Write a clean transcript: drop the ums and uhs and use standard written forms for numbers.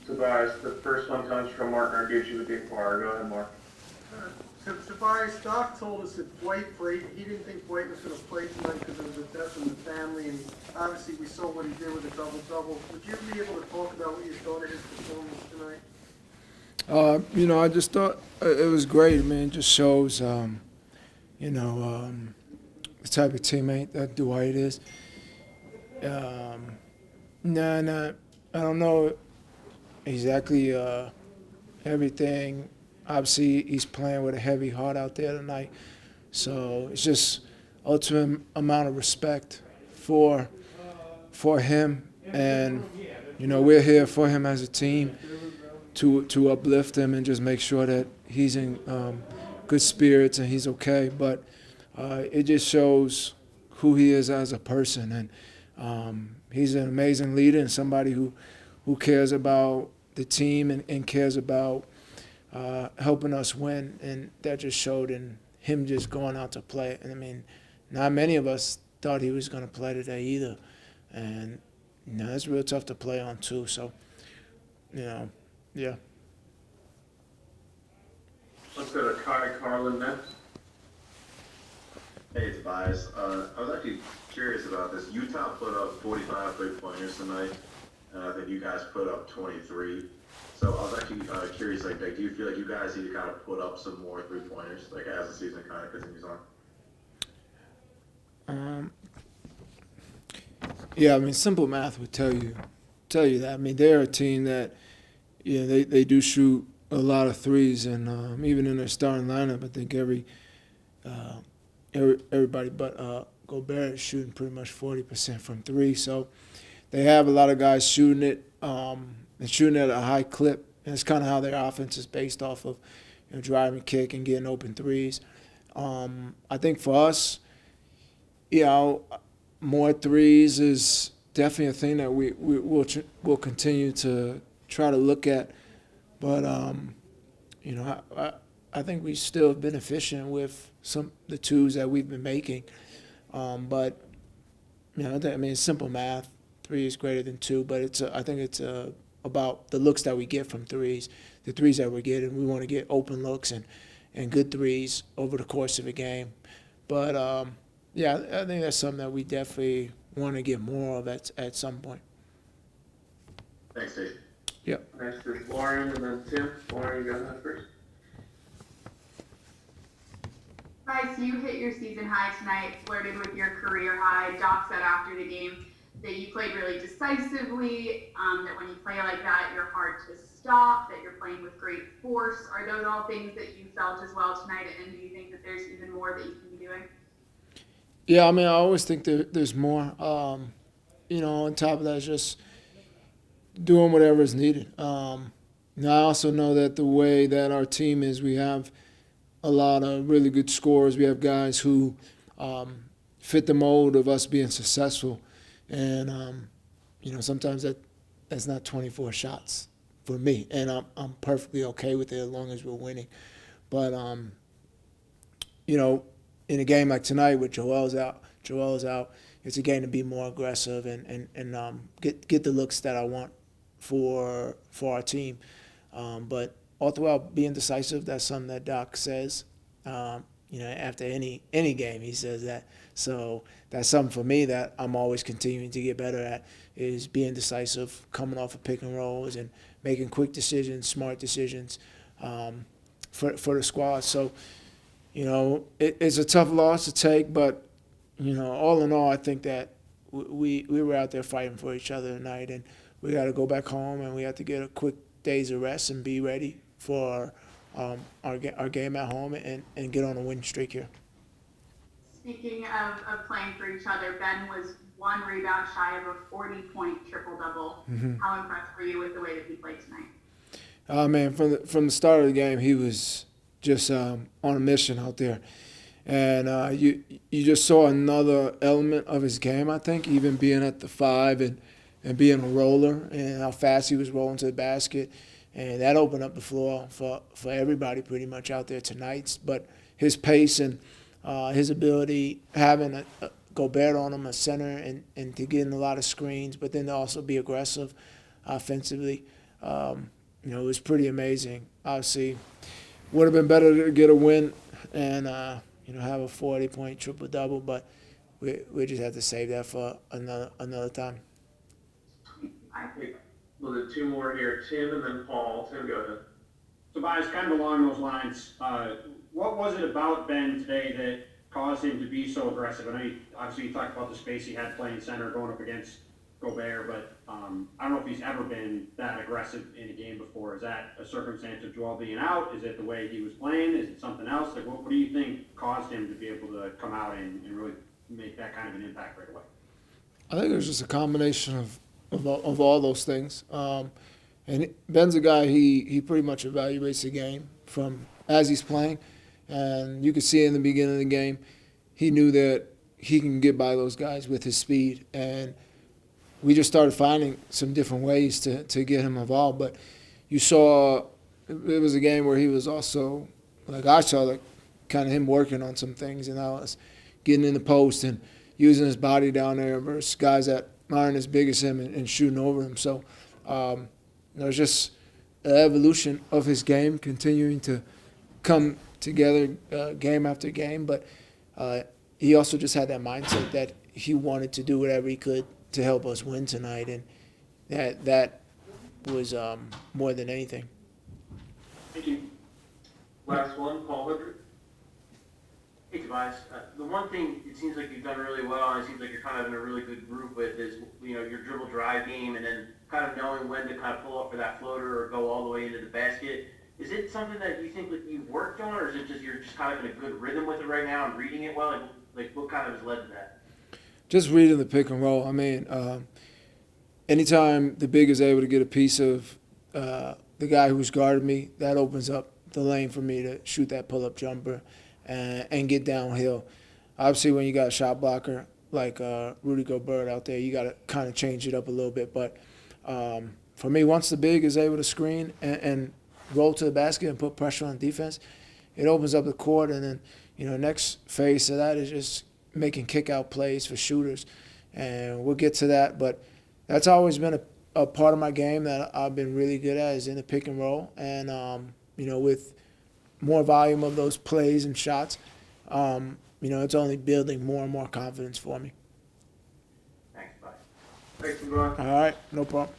Tobias, the first one comes from Mark Narducci with the Inquirer. Go ahead, Mark. So Tobias, Doc told us that Dwight played. He didn't think Dwight was going to play tonight because there was a death in the family, and obviously we saw what he did with a double-double. Would you be able to talk about what you thought of his performance tonight? I just thought it was great. I mean, it just shows, the type of teammate that Dwight is. I don't know exactly everything. Obviously, he's playing with a heavy heart out there tonight. So it's just ultimate amount of respect for him. And, we're here for him as a team to uplift him and just make sure that he's in good spirits and he's okay. But it just shows who he is as a person. And he's an amazing leader and somebody who cares about the team and cares about helping us win, and that just showed in him just going out to play. And I mean, not many of us thought he was going to play today either, and it's real tough to play on too. So, yeah. Let's go to Kai Carlin next. Hey, Tobias. I was actually curious about this. Utah put up 45 three-pointers tonight, and I think you guys put up 23. So I was actually curious, do you feel like you guys need to kind of put up some more three-pointers, as the season kind of continues on? Yeah, I mean, simple math would tell you that. I mean, they're a team that, they do shoot a lot of threes, and even in their starting lineup, I think everybody but Gobert is shooting pretty much 40% from three. So they have a lot of guys shooting it. And shooting at a high clip, and it's kind of how their offense is based off of, driving, kick, and getting open threes. I think for us, more threes is definitely a thing that we'll continue to try to look at. But I think we still have been efficient with the twos that we've been making. But it's simple math. 3 is greater than 2, but I think it's about the looks that we get from threes, the threes that we're getting. We want to get open looks and good threes over the course of a game. But, I think that's something that we definitely want to get more of at some point. Thanks, Steve. Yep. Next is Lauren and then Tim. Lauren, you got that first. Hi, so you hit your season high tonight, flirted with your career high. Doc said after the game that you played really decisively, that when you play like that, you're hard to stop, that you're playing with great force. Are those all things that you felt as well tonight, and do you think that there's even more that you can be doing? Yeah, I mean, I always think there's more. On top of that, it's just doing whatever is needed. I also know that the way that our team is, we have a lot of really good scorers. We have guys who fit the mold of us being successful. And, sometimes that's not 24 shots for me. And I'm perfectly okay with it as long as we're winning. But, in a game like tonight with Joel's out, it's a game to be more aggressive and get the looks that I want for our team. But all throughout being decisive, that's something that Doc says. After any game, he says that. So that's something for me that I'm always continuing to get better at, is being decisive, coming off of pick and rolls and making quick decisions, smart decisions for the squad. So, it's a tough loss to take, but, all in all, I think that we were out there fighting for each other tonight, and we got to go back home and we have to get a quick day's of rest and be ready for our game at home and get on a win streak here. Speaking of playing for each other, Ben was 1 rebound shy of a 40-point triple-double. Mm-hmm. How impressed were you with the way that he played tonight? Man, from the start of the game, he was just on a mission out there. And you just saw another element of his game, I think, even being at the 5 and being a roller and how fast he was rolling to the basket. And that opened up the floor for everybody pretty much out there tonight. But his pace and his ability, having a Gobert on him, a center, and to get in a lot of screens, but then to also be aggressive offensively. It was pretty amazing. Obviously, would have been better to get a win and have a 40-point triple-double, but we just had to save that for another time. Well, the two more here, Tim and then Paul. Tim, go ahead. Tobias, kind of along those lines, what was it about Ben today that caused him to be so aggressive? I know obviously you talked about the space he had playing center going up against Gobert, but I don't know if he's ever been that aggressive in a game before. Is that a circumstance of Joel being out? Is it the way he was playing? Is it something else? Like, what do you think caused him to be able to come out and really make that kind of an impact right away? I think it was just a combination of all those things. And Ben's a guy, he pretty much evaluates the game from as he's playing. And you could see in the beginning of the game, he knew that he can get by those guys with his speed. And we just started finding some different ways to get him involved. But you saw it was a game where he was also, like I saw, like kind of him working on some things. And I was getting in the post and using his body down there versus guys that aren't as big as him and shooting over him. So it was just an evolution of his game, continuing to come together game after game. But he also just had that mindset that he wanted to do whatever he could to help us win tonight, and that was more than anything. Thank you. Last one, Paul Hoodry. Hey Tobias, the one thing it seems like you've done really well, and it seems like you're kind of in a really good group with, is your dribble drive game, and then kind of knowing when to kind of pull up for that floater or go all the way into the basket. Is it something that you think that you've worked on, or is it just you're just kind of in a good rhythm with it right now and reading it well? Like what kind of has led to that? Just reading the pick and roll. I mean, anytime the big is able to get a piece of the guy who's guarded me, that opens up the lane for me to shoot that pull-up jumper and get downhill. Obviously, when you got a shot blocker like Rudy Gobert out there, you got to kind of change it up a little bit. But for me, once the big is able to screen and roll to the basket and put pressure on defense, it opens up the court. And then, next phase of that is just making kick-out plays for shooters. And we'll get to that. But that's always been a part of my game that I've been really good at, is in the pick and roll. And, with more volume of those plays and shots, it's only building more and more confidence for me. Thanks, bye. Thanks, LeBron. All right, no problem.